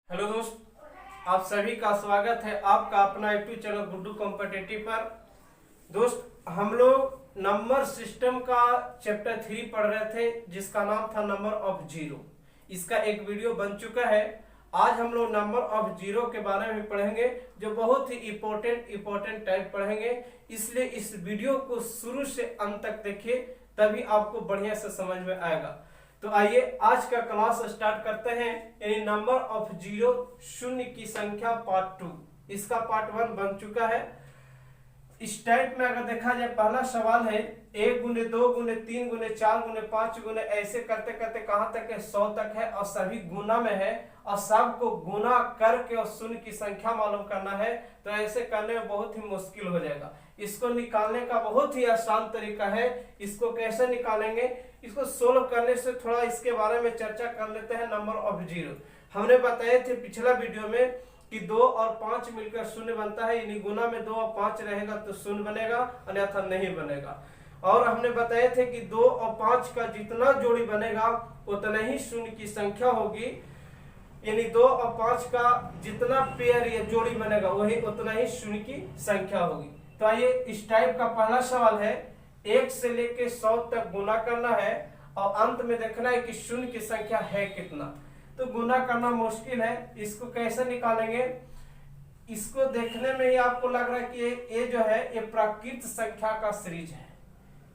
Hello दोस्त, आप सभी का स्वागत है आपका अपना यूट्यूब चैनल गुड्डू कॉम्पिटिटिव पर। दोस्त, हम लोग नंबर सिस्टम का चैप्टर 3 पढ़ रहे थे जिसका नाम था नंबर ऑफ जीरो। इसका एक वीडियो बन चुका है। आज हम लोग नंबर ऑफ जीरो के बारे में पढ़ेंगे जो बहुत ही इम्पोर्टेंट टाइप पढ़ेंगे, इसलिए इस वीडियो को शुरू से अंत तक देखिए, तभी आपको बढ़िया से समझ में आएगा। तो आइए आज का क्लास स्टार्ट करते हैं। यानी नंबर ऑफ जीरो, शून्य की संख्या पार्ट 2। इसका पार्ट 1 बन चुका है। इस टाइप में अगर देखा जाए, पहला सवाल है 1 गुने 2 गुने 3 गुने 4 गुने 5 गुने, ऐसे करते करते कहां तक है? 100 तक है और सभी गुना में है और सबको गुना करके और शून्य की संख्या मालूम करना है। तो ऐसे करने में बहुत ही मुश्किल हो जाएगा। इसको निकालने का बहुत ही आसान तरीका है। इसको कैसे निकालेंगे, इसको सोल्व करने से थोड़ा इसके बारे में चर्चा कर लेते हैं। नंबर ऑफ जीरो हमने बताए थे पिछला वीडियो में कि 2 और 5 मिलकर शून्य बनता है, यानी गुना में 2 और 5 रहेगा तो शून्य बनेगा, अन्यथा नहीं बनेगा। और हमने बताए थे कि 2 और 5 का जितना जोड़ी बनेगा उतना ही शून्य की संख्या होगी, यानी 2 और 5 का जितना पेयर या जोड़ी बनेगा वही उतना ही शून्य की संख्या होगी। तो आइए इस टाइप का पहला सवाल है, 1 से लेके 100 तक गुना करना है और अंत में देखना है कि शून्य की संख्या है कितना। तो गुना करना मुश्किल है, इसको कैसे निकालेंगे? इसको देखने में ही आपको लग रहा है कि ये जो है ये प्राकृत संख्या का सीरीज है।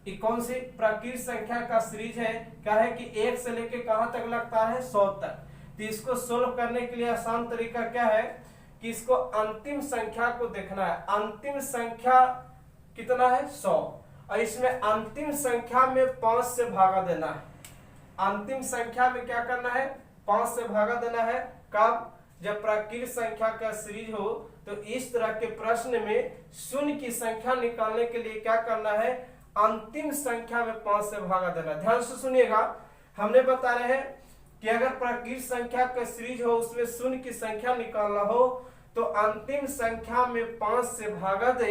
ये कौन सी प्राकृत संख्या का सीरीज है? क्या है कि 1 से लेके कहां तक लगता है? 100 तक। तो इसको सोल्व करने के लिए आसान तरीका क्या है कि इसको अंतिम संख्या को देखना है। अंतिम संख्या कितना है? 100, और इसमें अंतिम संख्या में 5 से भागा देना है। अंतिम संख्या में क्या करना है? 5 से भागा देना है। कब? जब प्राकृत संख्या का सीरीज हो। तो इस तरह के प्रश्न में शून्य की संख्या निकालने के लिए क्या करना है? अंतिम संख्या में 5 से भागा देना। ध्यान से सुनिएगा, हमने बता रहे हैं कि अगर प्राकृत संख्या का सीरीज हो, उसमें शून्य की संख्या निकालना हो तो अंतिम संख्या में 5 से भागा दे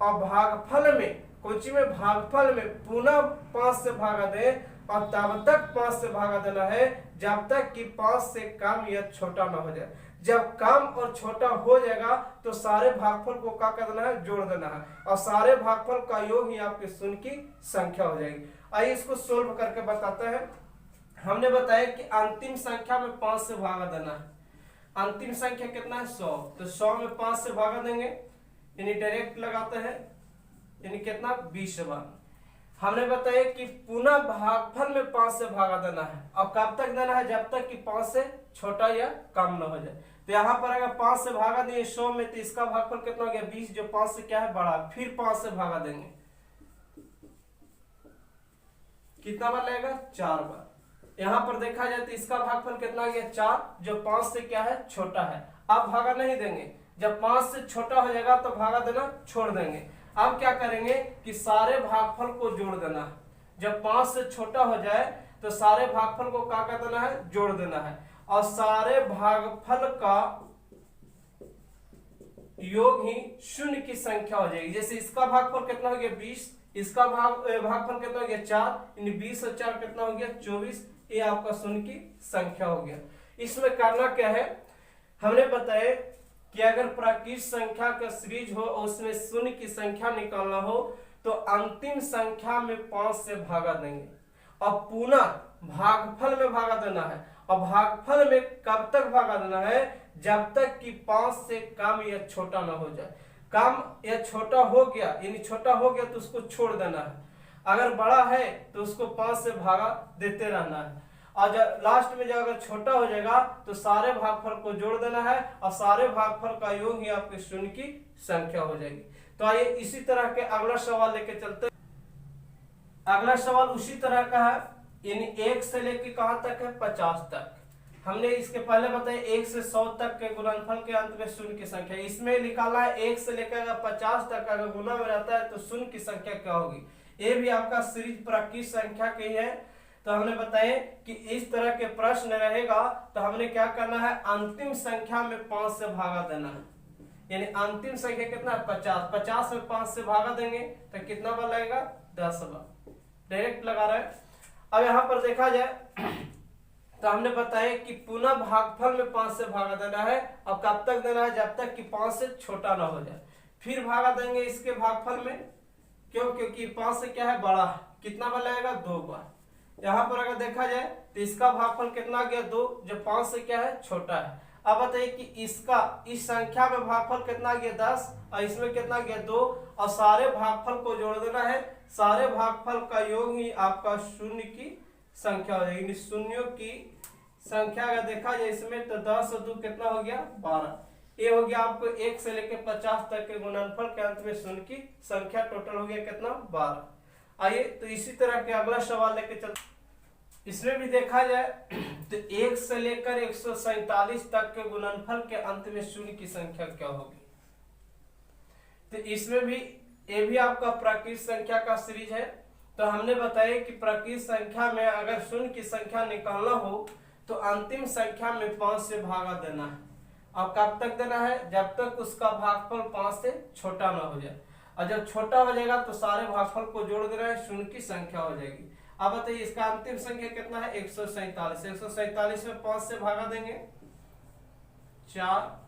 और भागफल में, कुछ में भागफल में पुनः 5 से भागा दे और तब तक 5 से भागा देना है जब तक कि 5 से कम या छोटा ना हो जाए। जब कम और छोटा हो जाएगा तो सारे भागफल को क्या कर देना है? जोड़ देना है, और सारे भागफल का योग ही आपके शून्य की संख्या हो जाएगी। आइए इसको सोल्व करके बताते हैं। हमने बताया कि अंतिम संख्या में 5 से भागा देना है। अंतिम संख्या कितना है? 100। तो 100 में 5 से भागा देंगे, यानी डायरेक्ट लगाते हैं, यानी कितना? 20 बार। हमने बताया कि पुनः भागफल में 5 से भागा देना है, और कब तक देना है? जब तक कि 5 से छोटा या कम न हो जाए। तो यहाँ पर अगर 5 से भागा दिए 100 में, तो इसका भागफल कितना हो गया? 20, जो 5 से क्या है? बड़ा। फिर 5 से भागा देंगे, कितना बार लगेगा? 4 बार। यहाँ पर देखा जाए तो इसका भागफल कितना हो गया? 4, जो 5 से क्या है? छोटा है। अब भागा नहीं देंगे, जब 5 से छोटा हो जाएगा तो भागा देना छोड़ देंगे। अब क्या करेंगे कि सारे भागफल को जोड़ देना है। जब 5 से छोटा हो जाए तो सारे भागफल को क्या कर देना है? जोड़ देना है, और सारे भागफल का योग ही शून्य की संख्या हो जाएगी। जैसे इसका भागफल कितना हो गया? 20, इसका भागफल कितना हो गया? 4, यानी 20 और 4 कितना हो गया? 24। ये आपका शून्य की संख्या हो गया। इसमें करना क्या है? हमने बताया कि अगर प्राकृत संख्या का सीरीज हो और उसमें शून्य की संख्या निकालना हो तो अंतिम संख्या में 5 से भागा देंगे और पुनः भागफल में भागा देना है। और भागफल में कब तक भागा देना है? जब तक कि 5 से कम या छोटा ना हो जाए। कम या छोटा हो गया, यानी छोटा हो गया तो उसको छोड़ देना है। अगर बड़ा है तो उसको 5 से भागा देते रहना है, और जब लास्ट में जब अगर छोटा हो जाएगा तो सारे भागफल को जोड़ देना है, और सारे भागफल का योग ही आपके शून्य की संख्या हो जाएगी। तो आइए इसी तरह के अगला सवाल लेके चलते हैं। अगला सवाल उसी तरह का है, यानी 1 से लेके कहां तक है? 50 तक। हमने इसके पहले बताया 1 से 100 तक के गुणनफल के अंत में शून्य की संख्या। इसमें निकाला है 1 से लेकर 50 तक अगर गुना में रहता है तो शून्य की संख्या क्या होगी। ये भी आपका सीरीज प्राकृत संख्या की है। तो हमने बताया कि इस तरह के प्रश्न रहेगा तो हमने क्या करना है? अंतिम संख्या में 5 से भागा देना है, यानी अंतिम संख्या कितना है? 50। 50 में 5 से भागा देंगे तो कितना बार लगेगा? 10 बार। डायरेक्ट लगा रहे हैं। अब यहाँ पर देखा जाए तो हमने बताया कि पुनः भागफल में 5 से भागा देना है। अब कब तक देना है? जब तक कि 5 से छोटा ना हो जाए। फिर भागा देंगे इसके भागफल में, क्यों? क्योंकि 5 से क्या है? बड़ा है। कितना बार लगेगा? 2 बार। यहाँ पर अगर देखा जाए तो इसका भागफल कितना गया? 2, जो 5 से क्या है? छोटा है। अब बताइए कि इसका इस संख्या में भागफल कितना गया? 10, और इसमें कितना गया? 2, और सारे भागफल को जोड़ देना है। सारे भागफल का योग ही आपका शून्य की संख्या हो जाएगी। शून्यों की संख्या अगर देखा जाए इसमें तो 10 और 2 कितना हो गया? 12। ये हो गया आपको 1 से लेकर 50 तक के गुणनफल के अंत में शून्य की संख्या टोटल हो गया कितना? 12। आइए तो इसी तरह के अगला सवाल लेके चलते। इसमें भी देखा जाए तो 1 से लेकर 147 तक के गुणनफल के अंत में शून्य की संख्या क्या होगी? तो इसमें भी ये भी आपका प्राकृत संख्या का सीरीज है। तो हमने बताया कि प्राकृत संख्या में अगर शून्य की संख्या निकालना हो तो अंतिम संख्या में 5 से भागा देना है। अब कब तक देना है? जब तक उसका भागफल 5 से छोटा ना हो जाए, और जब छोटा हो जाएगा तो सारे भागफल को जोड़ देना है, शून्य की संख्या हो जाएगी। अब बताइए इसका अंतिम संख्या कितना है? 147। 147 में 5 से भागा देंगे 4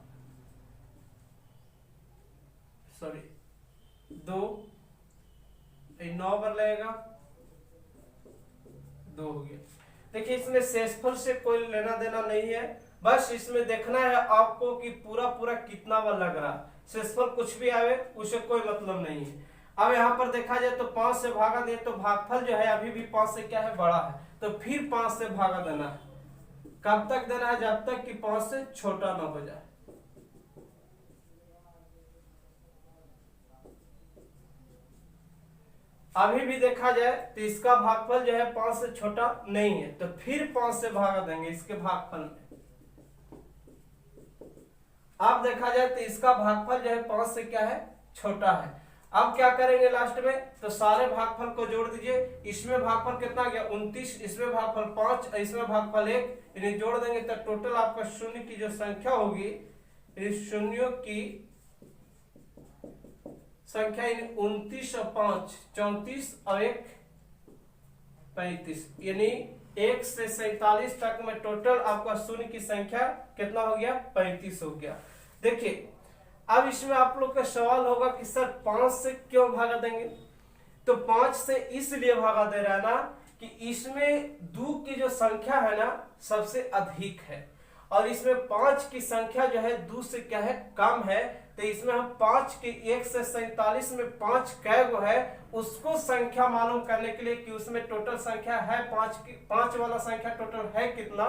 2, 9 बार लगेगा, 2 हो गया। देखिए इसमें शेषफल से कोई लेना देना नहीं है, बस इसमें देखना है आपको कि पूरा पूरा कितना बार लग रहा है। शेषफल कुछ भी आवे उसे कोई मतलब नहीं है। अब यहाँ पर देखा जाए तो 5 से भागा दे तो भागफल जो है अभी भी 5 से क्या है? बड़ा है। तो फिर 5 से भागा देना है। कब तक देना है? जब तक कि 5 से छोटा ना हो जाए। अभी भी देखा जाए तो इसका भागफल जो है 5 से छोटा नहीं है, तो फिर 5 से भागा देंगे इसके भागफल में। अब देखा जाए तो इसका भागफल जो है 5 से क्या है? छोटा है। अब क्या करेंगे लास्ट में? तो सारे भागफल को जोड़ दीजिए। इसमें भागफल कितना गया? 29, इसमें भागफल 5, इसमें भागफल 1, इन्हें जोड़ देंगे तो टोटल आपका शून्य की जो संख्या होगी, शून्यों की संख्या 29 और 5 34 और 1 35, यानी 1 से 47 तक में टोटल आपका शून्य की संख्या कितना हो गया? 35 हो गया। देखिए अब इसमें आप लोग का सवाल होगा कि सर 5 से क्यों भागा देंगे? तो 5 से इसलिए भागा दे रहा है ना कि इसमें 2 की जो संख्या है ना सबसे अधिक है, और इसमें 5 की संख्या जो है 2 से क्या है? कम है। तो इसमें हम 5 के 1 से 47 में 5 कै गो है उसको संख्या मालूम करने के लिए कि उसमें टोटल संख्या है 5 वाला संख्या टोटल है कितना,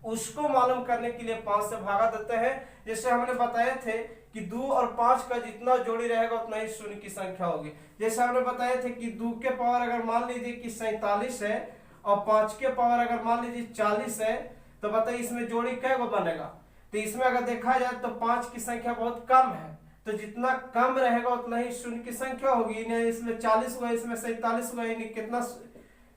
उसको मालूम करने के लिए 5 से भागा देते हैं। जैसे हमने बताए थे कि 2 और 5 का जितना जोड़ी रहेगा उतना ही शून्य की संख्या होगी। जैसे हमने बताए थे कि 2 के पावर अगर मान लीजिए कि 47 है और 5 के पावर अगर मान लीजिए 40 है, तो बताइए इसमें जोड़ी कै गो बनेगा? तो इसमें अगर देखा जाए तो 5 की संख्या बहुत कम है, तो जितना कम रहेगा उतना ही शून्य की संख्या होगी। इसमें 40 हुआ, इसमें 47 हुआ, यानी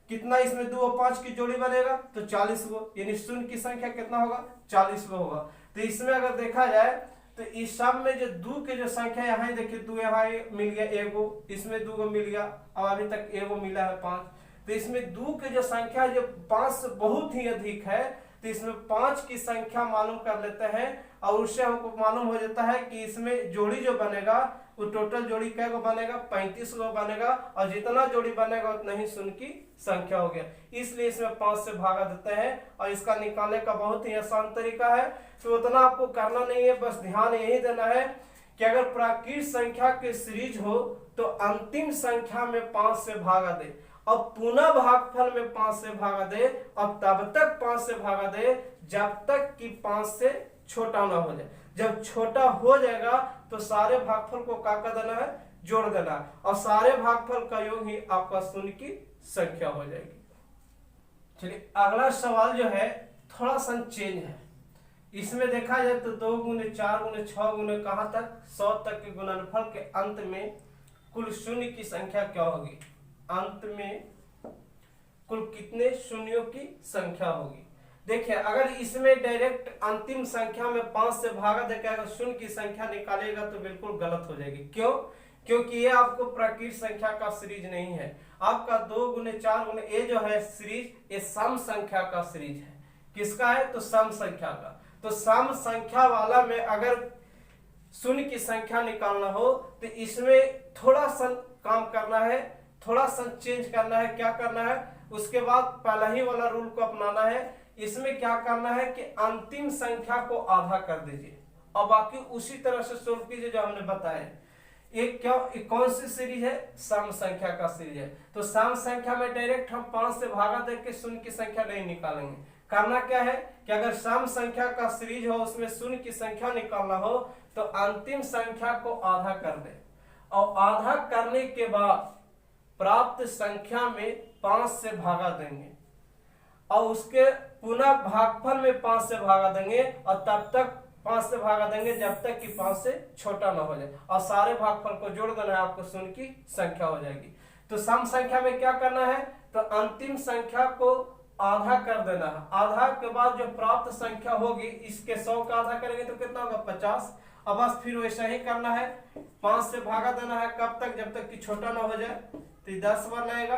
कितना इसमें 2 और 5 की जोड़ी बनेगा? तो 40 गो, यानी शून्य की संख्या कितना होगा? 40 गो होगा। तो इसमें अगर देखा जाए तो इस सब में जो 2 के जो संख्या यहाँ देखिए 2 यहाँ मिल गया 1 गो, इसमें 2 गो मिल गया, और अभी तक 1 गो मिला है 5। तो इसमें 2 के जो संख्या जो 5 से बहुत ही अधिक है, तो इसमें 5 की संख्या मालूम कर लेते हैं, और उससे हमको मालूम हो जाता है कि इसमें जोड़ी जो बनेगा वो टोटल जोड़ी कै गो बनेगा? 35 गो बनेगा, और जितना जोड़ी बनेगा उतना ही शून्य की संख्या हो गया। इसलिए इसमें 5 से भागा देते हैं, और इसका निकालने का बहुत ही आसान तरीका है। तो उतना आपको करना नहीं है, बस ध्यान यही देना है कि अगर प्राकृत संख्या की सीरीज हो तो अंतिम संख्या में 5 से भागा दे, और पुनः भागफल में 5 से भागा दे, और तब तक 5 से भागा दे जब तक कि 5 से छोटा ना हो जाए। जब छोटा हो जाएगा तो सारे भागफल को क्या कर देना है? जोड़ देना, और सारे भागफल का योग ही आपका शून्य की संख्या हो जाएगी। चलिए अगला सवाल जो है थोड़ा सा चेंज है। इसमें देखा जाए तो 2 गुने 4 गुने 6 गुने कहां तक? 100 तक के गुणनफल के अंत में कुल शून्य की संख्या क्या होगी? अंत में कुल कितने शून्यों की संख्या होगी? देखिए अगर इसमें डायरेक्ट अंतिम संख्या में 5 से भागा देकर अगर शून्य की संख्या निकालेगा तो बिल्कुल गलत हो जाएगी। क्यों? क्योंकि ये आपको प्राकृत संख्या का सीरीज नहीं है। आपका 2 गुने 4 गुने ये जो है सीरीज, ये सम संख्या का सीरीज है। किसका है? तो सम संख्या का। तो सम संख्या वाला में अगर शून्य की संख्या निकालना हो तो इसमें थोड़ा सा काम करना है, थोड़ा सा चेंज करना है। क्या करना है? उसके बाद पहला ही वाला रूल को अपनाना है। इसमें क्या करना है कि अंतिम संख्या को आधा कर दीजिए और बाकी उसी तरह से सोल्व कीजिए जो हमने बताया। एक कौन सी सीरीज है? सम संख्या का सीरीज है। तो सम संख्या में डायरेक्ट हम 5 से भागा देके शून्य की संख्या नहीं निकालेंगे। करना क्या है कि अगर सम संख्या का सीरीज हो, उसमें शून्य की संख्या निकालना हो तो अंतिम संख्या को आधा कर दे और आधा करने के बाद प्राप्त संख्या में 5 से भागा देंगे और उसके पुनः भागफल में 5 से भागा देंगे और तब तक 5 से भागा देंगे जब तक कि 5 से छोटा ना हो जाए और सारे भागफल को जोड़ देना है, आपको शून्य की संख्या हो जाएगी। तो सम संख्या में क्या करना है? तो अंतिम संख्या को आधा कर देना है। आधा के बाद जो प्राप्त संख्या होगी इसके 100 का आधा करेंगे तो कितना होगा? 50। अब बस फिर वैसा ही करना है, 5 से भागा देना है। कब तक? जब तक कि छोटा ना हो जाए। तो 10 बार लगेगा,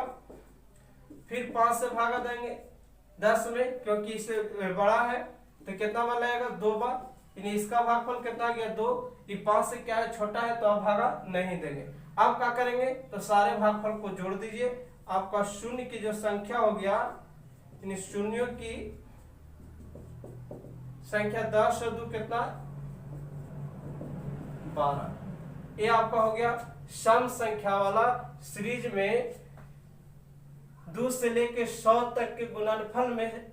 फिर 5 से भागा देंगे 10 में, क्योंकि इससे बड़ा है तो कितना बार लगेगा? 2 बार। यानी इसका भागफल कितना गया? 2। ये 5 से क्या है? छोटा है तो आप भागा नहीं देंगे। अब क्या करेंगे? तो सारे भागफल को जोड़ दीजिए। आपका शून्य की जो संख्या हो गया, यानी शून्यों की संख्या 10 और 2 कितना? 12। ये आपका हो गया सम संख्या वाला सीरीज में 2 से लेके 100 तक के गुणनफल में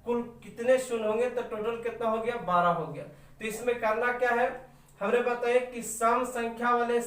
कुल कितने शून्य होंगे? तो टोटल कितना हो गया? 12 हो गया। तो इसमें करना क्या है? हमने बताया कि सम संख्या वाले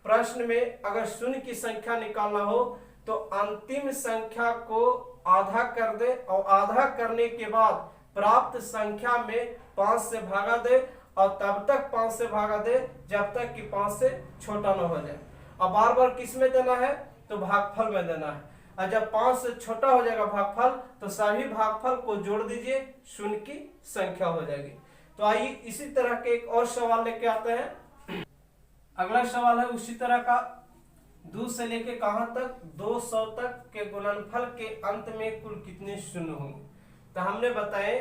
प्रश्न में अगर शून्य की संख्या निकालना हो तो अंतिम संख्या को आधा कर दे और आधा करने के बाद प्राप्त संख्या में 5 से भागा दे और तब तक 5 से भागा दे जब तक कि 5 से छोटा न हो जाए। और बार बार किस में देना है? तो भागफल में देना है। और जब 5 से छोटा हो जाएगा भागफल तो सभी भागफल को जोड़ दीजिए, शून्य की संख्या हो जाएगी। तो आइए इसी तरह के एक और सवाल लेके आते हैं। अगला सवाल है उसी तरह का, 2 से लेके कहां तक? 200 तक के गुणनफल के अंत में कुल कितने शून्य होंगे? तो हमने बताया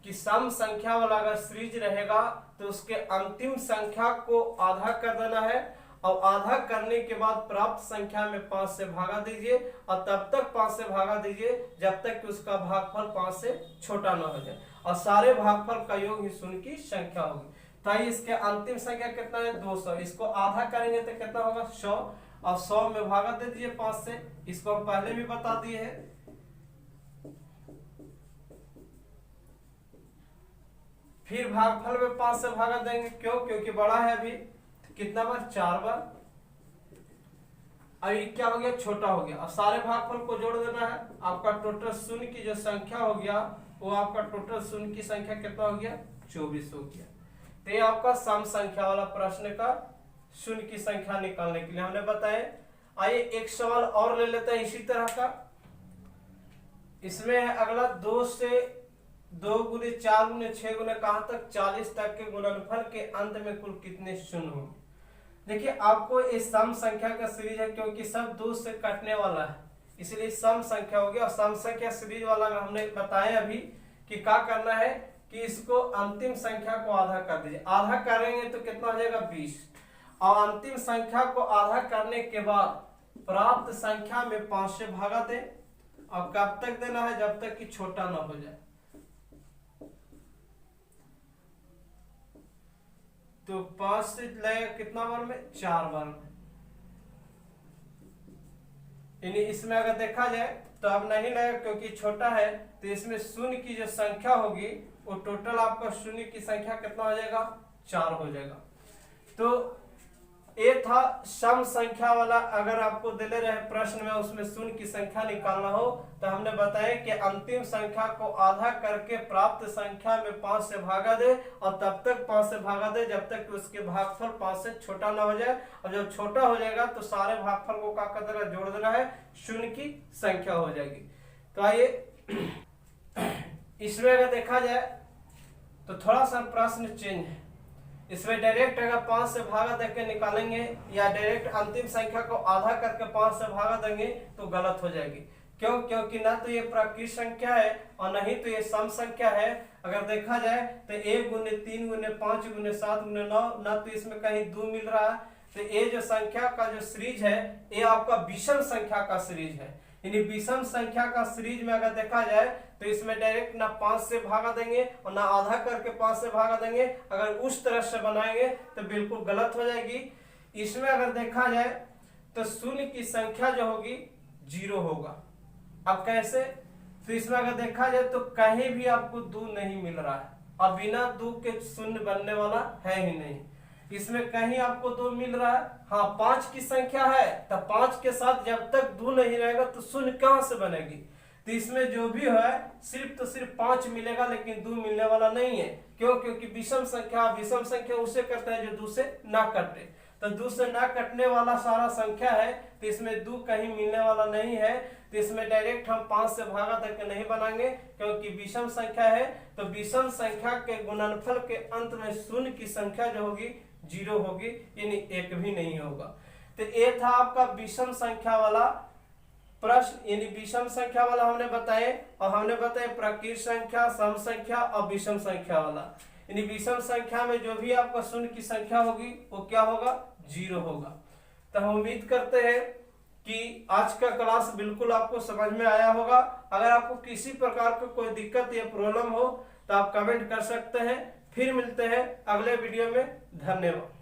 कि सम संख्या वाला अगर सीरीज रहेगा तो उसके अंतिम संख्या को आधा कर देना है और आधा करने के बाद प्राप्त संख्या में 5 से भागा दीजिए और तब तक 5 से भागा दीजिए जब तक कि उसका भागफल 5 से छोटा ना हो जाए और सारे भागफल का योग ही शून्य की संख्या होगी। तो इसके अंतिम संख्या कितना है? 200। इसको आधा करेंगे तो कितना होगा? 100 और 100 में भागा दे दीजिए 5 से। इसको हम पहले भी बता दिए हैं। फिर भागफल में 5 से भागा देंगे, क्यों? क्योंकि बड़ा है अभी। कितना बार? 4 बार। अब ये क्या हो गया? छोटा हो गया। अब सारे भागफल को जोड़ देना है। आपका टोटल शून्य की जो संख्या हो गया वो आपका टोटल शून्य की संख्या कितना हो गया? 24 हो गया। तो ये आपका सम संख्या वाला प्रश्न का शून्य की संख्या निकालने के लिए हमने बताया। आइए एक सवाल और ले लेते हैं इसी तरह का। इसमें है अगला 2 से 2 गुने 4 गुने 6 गुने कहां तक? 40 तक के गुणनफल के अंत में कुल कितने शून्य होंगे? देखिए आपको इस सम संख्या का सीरीज है, क्योंकि सब 2 से कटने वाला है इसलिए सम संख्या हो गया। और सम संख्या सीरीज वाला में हमने बताया अभी कि क्या करना है कि इसको अंतिम संख्या को आधा कर दीजिए। आधा करेंगे तो कितना हो जाएगा? 20। और अंतिम संख्या को आधा करने के बाद प्राप्त संख्या में 5 से भागा दे और कब तक देना है? जब तक कि छोटा ना हो जाए। तो 5 से लगेगा कितना बार में? 4 बार में। यानी इसमें अगर देखा जाए तो अब नहीं लगेगा क्योंकि छोटा है। तो इसमें शून्य की जो संख्या होगी वो टोटल आपका शून्य की संख्या कितना हो जाएगा? 4 हो जाएगा। तो ये था सम संख्या वाला। अगर आपको दिले रहे प्रश्न में उसमें शून्य की संख्या निकालना हो तो हमने बताया कि अंतिम संख्या को आधा करके प्राप्त संख्या में 5 से भागा दे और तब तक 5 से भागा दे जब तक उसके भागफल 5 से छोटा ना हो जाए। और जब छोटा हो जाएगा तो सारे भागफल को क्या कर देना? जोड़ देना है, शून्य की संख्या हो जाएगी। तो आइए इसमें अगर देखा जाए तो थोड़ा सा प्रश्न चेंज है। इसमें डायरेक्ट अगर 5 से भागा देके निकालेंगे या डायरेक्ट अंतिम संख्या को आधा करके 5 से भागा देंगे तो गलत हो जाएगी। क्यों? क्योंकि ना तो ये प्राकृत संख्या है और नहीं तो ये सम संख्या है। अगर देखा जाए तो 1 गुने 3 गुने 5 गुने 7 गुने 9, ना तो इसमें कहीं 2 मिल रहा है। तो ये जो संख्या का जो सीरीज है ये आपका विषम संख्या का सीरीज है। यानी विषम संख्या का सीरीज में अगर देखा जाए तो इसमें डायरेक्ट ना 5 से भागा देंगे और ना आधा करके 5 से भागा देंगे। अगर उस तरह से बनाएंगे तो बिल्कुल गलत हो जाएगी। इसमें अगर देखा जाए तो शून्य की संख्या जो होगी 0 होगा। अब कैसे? तो इसमें अगर देखा जाए तो कहीं भी आपको 2 नहीं मिल रहा है और बिना 2 के शून्य बनने वाला है ही नहीं। इसमें कहीं आपको 2 मिल रहा है, हाँ 5 की संख्या है तो 5 के साथ जब तक 2 नहीं रहेगा तो शून्य कहां से बनेगी? तो इसमें जो भी है सिर्फ तो सिर्फ 5 मिलेगा लेकिन 2 मिलने वाला नहीं है। क्यों? क्योंकि विषम संख्या उसे करता है जो 2 से ना कटे। तो 2 से ना कटने वाला सारा संख्या है तो इसमें 2 कहीं मिलने वाला नहीं है। तो इसमें डायरेक्ट हम 5 से भागा तक नहीं बनाएंगे क्योंकि विषम संख्या है। तो विषम संख्या के गुणनफल के अंत में शून्य की संख्या जो होगी 0 होगी, यानी 1 भी नहीं होगा। तो ये था आपका विषम संख्या वाला प्रश्न, यानी विषम संख्या वाला हमने बताए और हमने बताया प्राकृत संख्या, सम संख्या और विषम संख्या वाला। यानी विषम संख्या में जो भी आपका शून्य की संख्या होगी वो क्या होगा? 0 होगा। तो हम उम्मीद करते हैं कि आज का क्लास बिल्कुल आपको समझ में आया होगा। अगर आपको किसी प्रकार की कोई दिक्कत या प्रॉब्लम हो तो आप कमेंट कर सकते हैं। फिर मिलते हैं अगले वीडियो में। धन्यवाद।